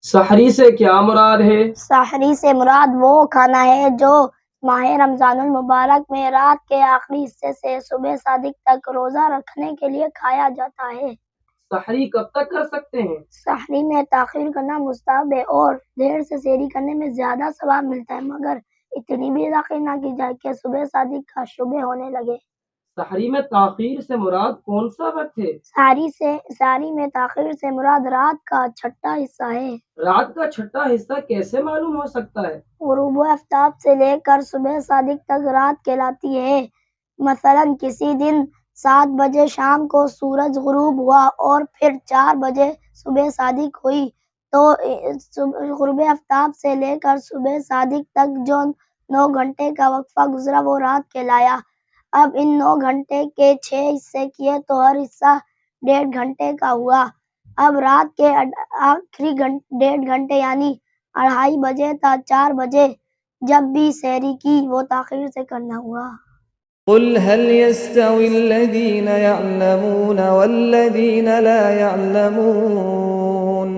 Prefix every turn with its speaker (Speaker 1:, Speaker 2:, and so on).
Speaker 1: سحری سے کیا مراد ہے؟
Speaker 2: سحری سے مراد وہ کھانا ہے جو ماہ رمضان المبارک میں رات کے آخری حصے سے صبح صادق تک روزہ رکھنے کے لیے کھایا جاتا ہے۔
Speaker 1: سحری کب تک کر سکتے ہیں؟
Speaker 2: سحری میں تاخیر کرنا مستحب ہے اور دیر سے سحری کرنے میں زیادہ ثواب ملتا ہے، مگر اتنی بھی تاخیر نہ کی جائے کہ صبح صادق کا شبہ ہونے لگے۔
Speaker 1: سحری میں تاخیر سے مراد کون سا وقت ہے؟
Speaker 2: سحری میں تاخیر سے مراد رات کا چھٹا حصہ ہے۔
Speaker 1: رات کا چھٹا حصہ کیسے معلوم ہو سکتا ہے؟
Speaker 2: غروب آفتاب سے لے کر صبح صادق تک رات کہلاتی ہے۔ مثلا کسی دن 7 بجے شام کو سورج غروب ہوا اور پھر 4 بجے صبح صادق ہوئی تو غروب آفتاب سے لے کر صبح صادق تک جو 9 گھنٹے کا وقفہ گزرا وہ رات کہلایا۔ اب ان 9 گھنٹے کے 6 حصے کیے تو ہر حصہ 1.5 گھنٹے کا ہوا۔ اب رات کے آخری 1.5 گھنٹے یعنی 2:30 بجے تا 4 بجے جب بھی سحری کی وہ تاخیر سے کرنا ہوا۔
Speaker 3: قل هل يستوي الذين يعلمون والذين لا يعلمون